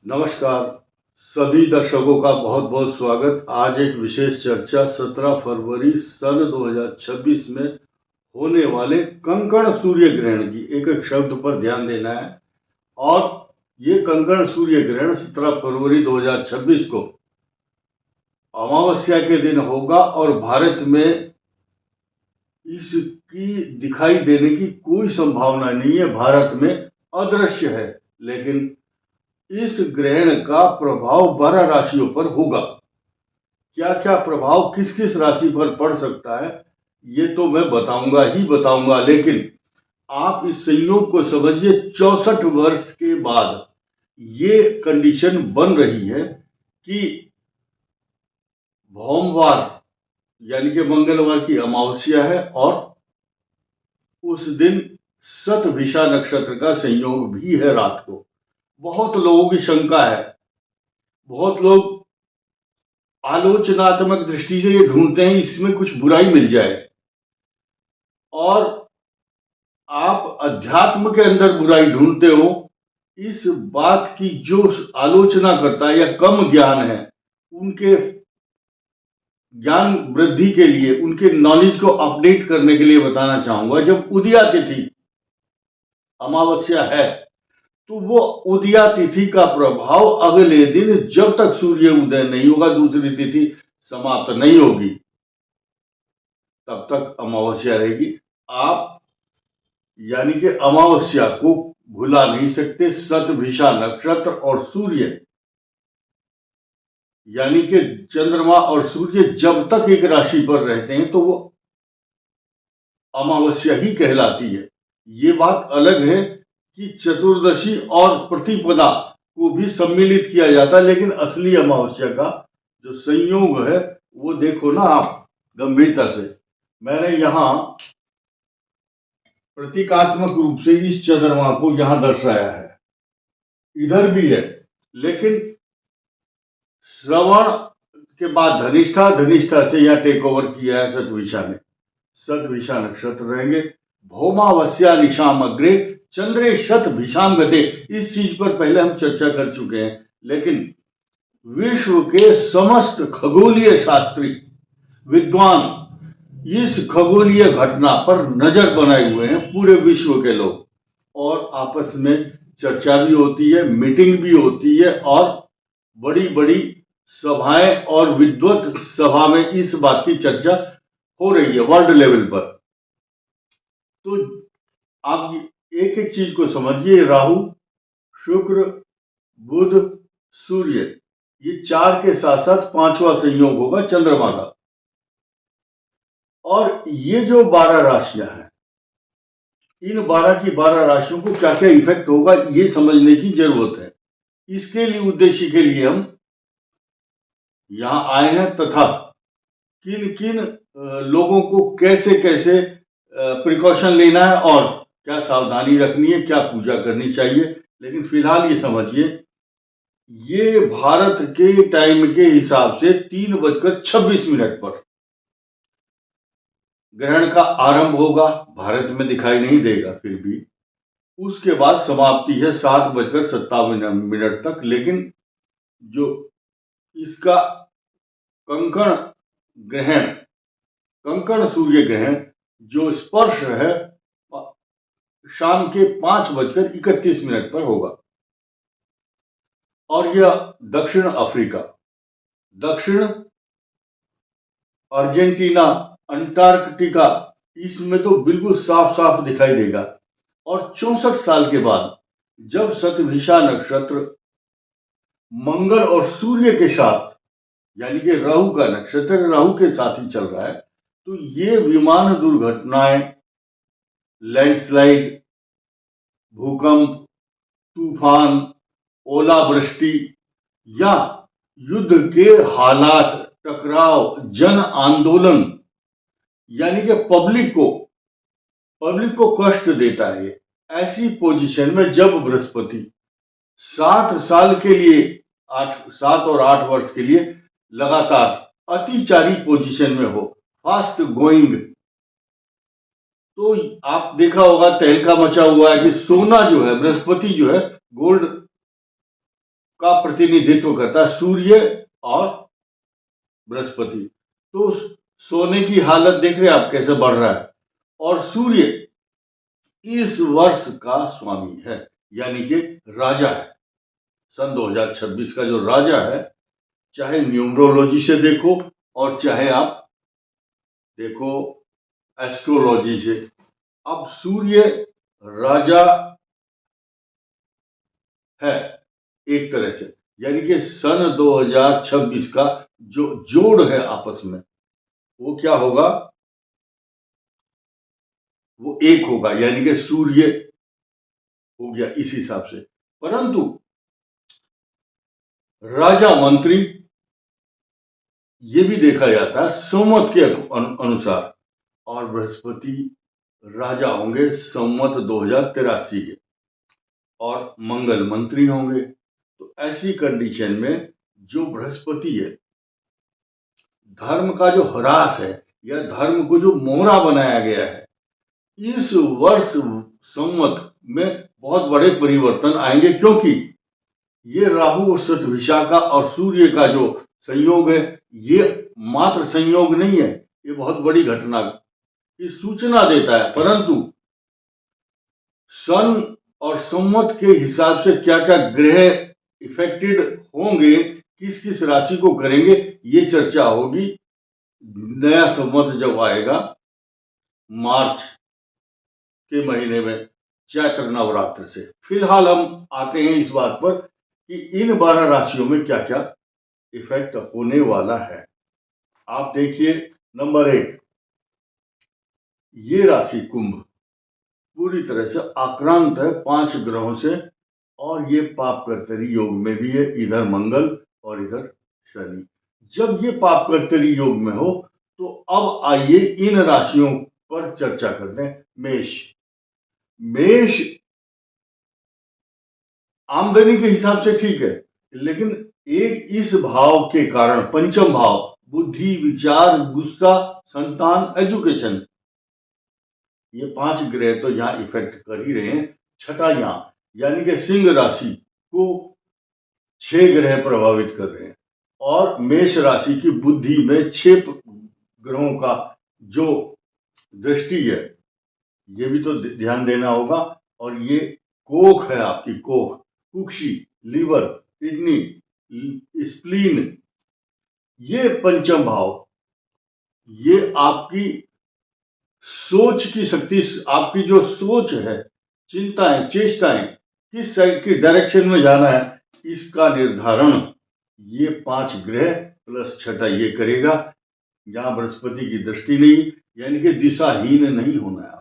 नमस्कार। सभी दर्शकों का बहुत बहुत स्वागत। आज एक विशेष चर्चा 17 फरवरी सन 2026 में होने वाले कंकण सूर्य ग्रहण की। एक एक शब्द पर ध्यान देना है। और ये कंकण सूर्य ग्रहण 17 फरवरी 2026 को अमावस्या के दिन होगा और भारत में इसकी दिखाई देने की कोई संभावना नहीं है। भारत में अदृश्य है, लेकिन इस ग्रहण का प्रभाव 12 राशियों पर होगा। क्या क्या प्रभाव किस किस राशि पर पड़ सकता है ये तो मैं बताऊंगा, लेकिन आप इस संयोग को समझिए। 64 वर्ष के बाद ये कंडीशन बन रही है कि भौमवार यानी कि मंगलवार की अमावस्या है और उस दिन शतभिषा नक्षत्र का संयोग भी है रात को। बहुत लोगों की शंका है, बहुत लोग आलोचनात्मक दृष्टि से ये ढूंढते हैं इसमें कुछ बुराई मिल जाए, और आप अध्यात्म के अंदर बुराई ढूंढते हो। इस बात की जो आलोचना करता है या कम ज्ञान है, उनके ज्ञान वृद्धि के लिए, उनके नॉलेज को अपडेट करने के लिए बताना चाहूंगा। जब उदया तिथि अमावस्या है तो वो उदया तिथि का प्रभाव अगले दिन जब तक सूर्य उदय नहीं होगा, दूसरी तिथि समाप्त नहीं होगी, तब तक अमावस्या रहेगी। आप यानी कि अमावस्या को भुला नहीं सकते। शतभिषा नक्षत्र और सूर्य यानी कि चंद्रमा और सूर्य जब तक एक राशि पर रहते हैं तो वो अमावस्या ही कहलाती है। ये बात अलग है कि चतुर्दशी और प्रतिपदा को भी सम्मिलित किया जाता है, लेकिन असली अमावस्या का जो संयोग है वो देखो ना आप गंभीरता से। मैंने यहां प्रतीकात्मक रूप से इस चंद्रमा को यहां दर्शाया है, इधर भी है, लेकिन श्रवण के बाद धनिष्ठा, धनिष्ठा से यह टेक ओवर किया है शतभिषा ने। शतभिषा नक्षत्र रहेंगे। भौमावस्या निशाम अग्रे चंद्रे शतभिषाम गते। इस चीज पर पहले हम चर्चा कर चुके हैं, लेकिन विश्व के समस्त खगोलीय शास्त्री विद्वान इस खगोलीय घटना पर नजर बनाए हुए हैं, पूरे विश्व के लोग, और आपस में चर्चा भी होती है, मीटिंग भी होती है, और बड़ी बड़ी सभाएं और विद्वत सभा में इस बात की चर्चा हो रही है वर्ल्ड लेवल पर। तो आप एक एक चीज को समझिए। राहु, शुक्र, बुध, सूर्य, ये चार के साथ साथ पांचवा संयोग होगा चंद्रमा का। और ये जो 12 राशियां हैं, इन 12 की 12 राशियों को क्या क्या इफेक्ट होगा ये समझने की जरूरत है। इसके लिए उद्देश्य के लिए हम यहां आए हैं, तथा किन किन लोगों को कैसे कैसे प्रिकॉशन लेना है और क्या सावधानी रखनी है, क्या पूजा करनी चाहिए। लेकिन फिलहाल ये समझिए, ये भारत के टाइम के हिसाब से 3:26 पर ग्रहण का आरंभ होगा। भारत में दिखाई नहीं देगा फिर भी। उसके बाद समाप्ति है 7:57 तक। लेकिन जो इसका कंकण ग्रहण, कंकण सूर्य ग्रहण जो स्पर्श है, शाम के 5:31 पर होगा। और यह दक्षिण अफ्रीका, दक्षिण अर्जेंटीना, अंटार्कटिका, इसमें तो बिल्कुल साफ साफ दिखाई देगा। और 64 साल के बाद जब शतभिषा नक्षत्र मंगल और सूर्य के साथ, यानी कि राहु का नक्षत्र राहु के साथ ही चल रहा है, तो ये विमान दुर्घटनाएं, लैंडस्लाइड, भूकंप, तूफान, ओलावृष्टि या युद्ध के हालात, टकराव, जन आंदोलन, यानी कि पब्लिक को कष्ट देता है। ऐसी पोजीशन में जब बृहस्पति 7 और 8 वर्ष के लिए लगातार अतिचारी पोजीशन में हो, फास्ट गोइंग, तो आप देखा होगा तहलका मचा हुआ है कि सोना जो है, बृहस्पति जो है, गोल्ड का प्रतिनिधित्व करता है, सूर्य और बृहस्पति। तो सोने की हालत देख रहे हैं आप कैसे बढ़ रहा है, और सूर्य इस वर्ष का स्वामी है, यानी कि राजा है। सन 2026 का जो राजा है, चाहे न्यूमरोलॉजी से देखो और चाहे आप देखो एस्ट्रोलॉजी से, अब सूर्य राजा है एक तरह से, यानी कि सन 2026 का जो जोड़ है आपस में, वो क्या होगा, वो एक होगा, यानी कि सूर्य हो गया इस हिसाब से। परंतु राजा मंत्री ये भी देखा जाता है संवत के अनुसार, और बृहस्पति राजा होंगे संवत 2083 के, और मंगल मंत्री होंगे। तो ऐसी कंडीशन में जो बृहस्पति है, धर्म का जो ह्रास है या धर्म को जो मोहरा बनाया गया है, इस वर्ष संवत में बहुत बड़े परिवर्तन आएंगे, क्योंकि ये राहु और शतभिषा और सूर्य का जो संयोग है, ये मात्र संयोग नहीं है, ये बहुत बड़ी घटना की सूचना देता है। परंतु सन और संवत के हिसाब से क्या क्या ग्रह इफेक्टेड होंगे, किस किस राशि को करेंगे, ये चर्चा होगी नया संवत जब आएगा मार्च के महीने में, चैत्र नवरात्र से। फिलहाल हम आते हैं इस बात पर कि इन 12 राशियों में क्या क्या इफेक्ट होने वाला है। आप देखिए, नंबर 1, ये राशि कुंभ पूरी तरह से आक्रांत है 5 ग्रहों से, और ये पाप कर्तरी योग में भी है, इधर मंगल और इधर शनि। जब ये पाप कर्तरी योग में हो, तो अब आइए इन राशियों पर चर्चा करते हैं। मेष आमदनी के हिसाब से ठीक है, लेकिन एक इस भाव के कारण, पंचम भाव, बुद्धि, विचार, गुस्सा, संतान, एजुकेशन, ये 5 ग्रह तो यहां इफेक्ट कर ही रहे हैं। छठा यहां, यानी कि सिंह राशि को 6 ग्रह प्रभावित कर रहे हैं, और मेष राशि की बुद्धि में 6 ग्रहों का जो दृष्टि है, ये भी तो ध्यान देना होगा। और ये कोख है आपकी, कोख, कुक्षी, लीवर, किडनी, स्प्लीन, ये पंचम भाव, ये आपकी सोच की शक्ति, आपकी जो सोच है, चिंताएं, चेष्टाएं, किस साइड की डायरेक्शन में जाना है, इसका निर्धारण ये 5 ग्रह प्लस छठा ये करेगा। यहां बृहस्पति की दृष्टि नहीं, यानी कि दिशाहीन नहीं होना है।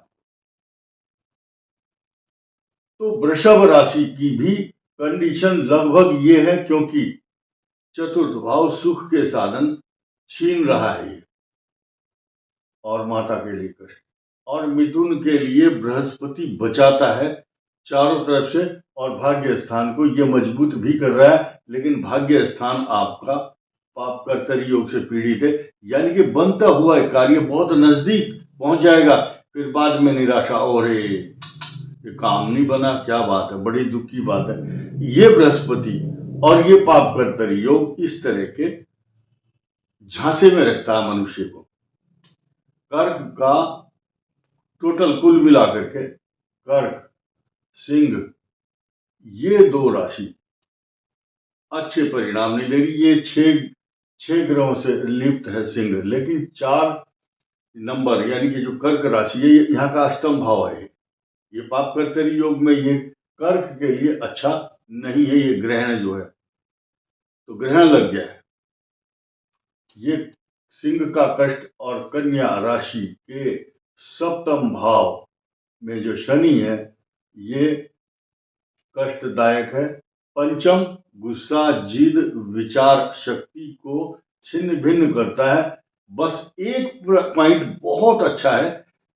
तो वृषभ राशि की भी कंडीशन लगभग ये है, क्योंकि चतुर्थ भाव सुख के साधन छीन रहा है ये, और माता के लिए कष्ट, और मिथुन के लिए बृहस्पति बचाता है चारों तरफ से, और भाग्य स्थान को ये मजबूत भी कर रहा है। लेकिन भाग्य स्थान आपका पाप कर्तरी योग से पीड़ित है, यानी कि बनता हुआ कार्य बहुत नजदीक पहुंच जाएगा, फिर बाद में निराशा, और ये काम नहीं बना, क्या बात है, बड़ी दुख की बात है। ये बृहस्पति और ये पाप कर्तरी योग इस तरह के झांसे में रखता है मनुष्य को। कर्क का टोटल कुल मिलाकर के, कर्क, सिंह, ये 2 राशि अच्छे परिणाम नहीं दे रही। ये 6 ग्रहों से लिप्त है सिंह, लेकिन 4 नंबर, यानी कि जो कर्क राशि है, यहाँ का अष्टम भाव है, ये पाप कर्तरी योग में ये कर्क के लिए अच्छा नहीं है। ये ग्रहण जो है, तो ग्रहण लग गया है। ये सिंह का कष्ट, और कन्या राशि के सप्तम भाव में जो शनि है, ये कष्टदायक है। पंचम गुस्सा, जिद, विचार शक्ति को छिन्न भिन्न करता है। बस एक पॉइंट बहुत अच्छा है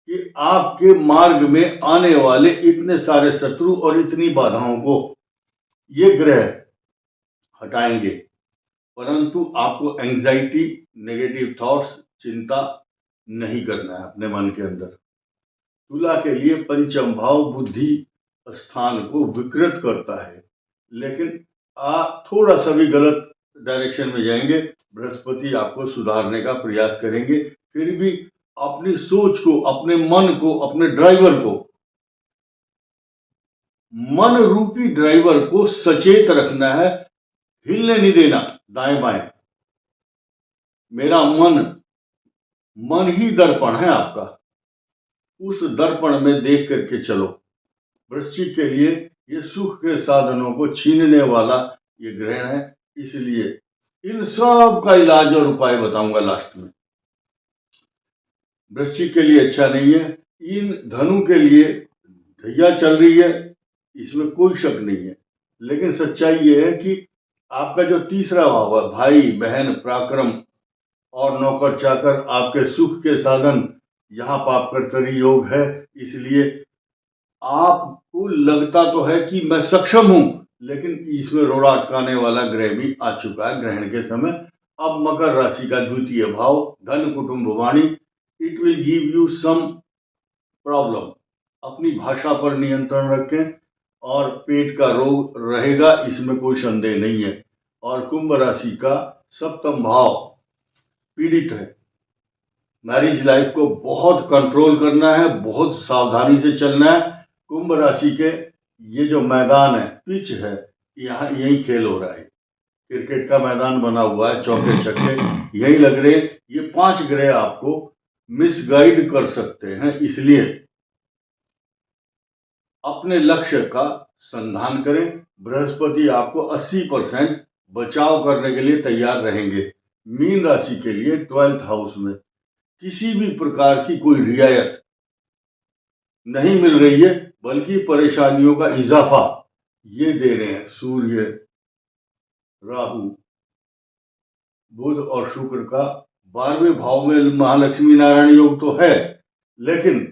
कि आपके मार्ग में आने वाले इतने सारे शत्रु और इतनी बाधाओं को ये ग्रह हटाएंगे, परंतु आपको एंजाइटी, नेगेटिव थॉट्स, चिंता नहीं करना है अपने मन के अंदर। तुला के लिए पंचम भाव बुद्धि स्थान को विकृत करता है, लेकिन थोड़ा सा भी गलत डायरेक्शन में जाएंगे, बृहस्पति आपको सुधारने का प्रयास करेंगे। फिर भी अपनी सोच को, अपने मन को, अपने ड्राइवर को, मन रूपी ड्राइवर को सचेत रखना है, हिलने नहीं देना दाएं बाएं। मेरा मन ही दर्पण है आपका, उस दर्पण में देख करके चलो। वृश्चिक के लिए ये सुख के साधनों को छीनने वाला ये ग्रहण है, इसलिए इन सब का इलाज और उपाय बताऊंगा लास्ट में। वृश्चिक के लिए अच्छा नहीं है। इन धनु के लिए ढैया चल रही है, इसमें कोई शक नहीं है, लेकिन सच्चाई ये है कि आपका जो तीसरा भाव है, भाई बहन पराक्रम और नौकर चाकर, आपके सुख के साधन, यहाँ पाप कर्तरी योग है। इसलिए आपको लगता तो है कि मैं सक्षम हूं, लेकिन इसमें रोड़ा अटकाने वाला ग्रह भी आ चुका है ग्रहण के समय। अब मकर राशि का द्वितीय भाव धन कुटुंब वाणी, it will give you some problem. अपनी भाषा पर नियंत्रण रखें और पेट का रोग रहेगा, इसमें कोई संदेह नहीं है। और कुंभ राशि का सप्तम भाव पीड़ित है। मैरिज लाइफ को बहुत कंट्रोल करना है, बहुत सावधानी से चलना है। कुंभ राशि के ये जो मैदान है, पिच है, यहाँ यही खेल हो रहा है। क्रिकेट का मैदान बना हुआ है, चौके छक्के यही लग रहे। ये 5 ग्रह आपको मिसगाइड कर सकते हैं, इसलिए अपने लक्ष्य का संधान करें। बृहस्पति आपको 80% बचाव करने के लिए तैयार रहेंगे। मीन राशि के लिए 12th हाउस में किसी भी प्रकार की कोई रियायत नहीं मिल रही है, बल्कि परेशानियों का इजाफा ये दे रहे हैं सूर्य, राहु, बुध और शुक्र का 12वें भाव में महालक्ष्मी नारायण योग तो है, लेकिन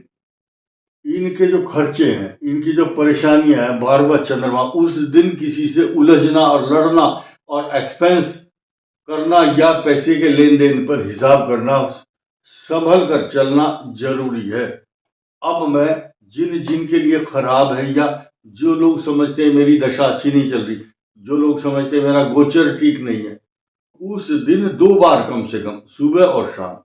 इनके जो खर्चे हैं, इनकी जो परेशानियां हैं, 12वां चंद्रमा, उस दिन किसी से उलझना और लड़ना और एक्सपेंस करना या पैसे के लेन देन पर हिसाब करना, संभल कर चलना जरूरी है। अब मैं जिनके लिए खराब है, या जो लोग समझते हैं मेरी दशा अच्छी नहीं चल रही, जो लोग समझते हैं मेरा गोचर ठीक नहीं है, उस दिन 2 बार कम से कम सुबह और शाम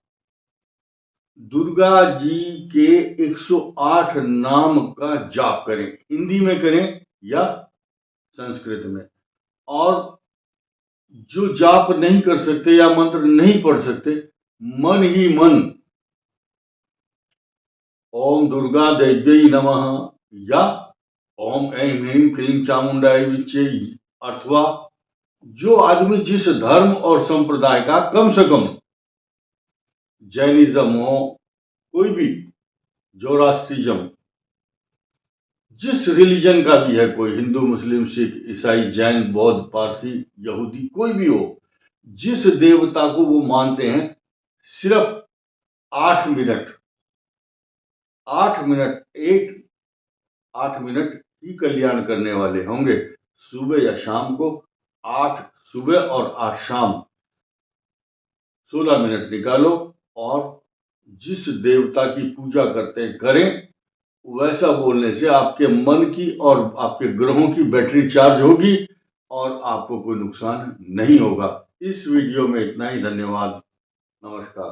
दुर्गा जी के 108 नाम का जाप करें। हिंदी में करें या संस्कृत में। और जो जाप नहीं कर सकते या मंत्र नहीं पढ़ सकते, मन ही मन ओम दुर्गा देव्यै नमः या ओम ऐं ह्रीं क्लीं चामुंडाय विच्चे, अथवा जो आदमी जिस धर्म और संप्रदाय का, कम से कम जैनिज्म हो, कोई भी जोरास्ट्रिज्म, जिस रिलीजन का भी है, कोई हिंदू मुस्लिम सिख ईसाई जैन बौद्ध पारसी यहूदी कोई भी हो, जिस देवता को वो मानते हैं, सिर्फ 8 मिनट 8 मिनट ही कल्याण करने वाले होंगे। सुबह या शाम को 8 सुबह और 8 शाम 16 मिनट निकालो और जिस देवता की पूजा करते हैं करें। वैसा बोलने से आपके मन की और आपके ग्रहों की बैटरी चार्ज होगी और आपको कोई नुकसान नहीं होगा। इस वीडियो में इतना ही। धन्यवाद, नमस्कार।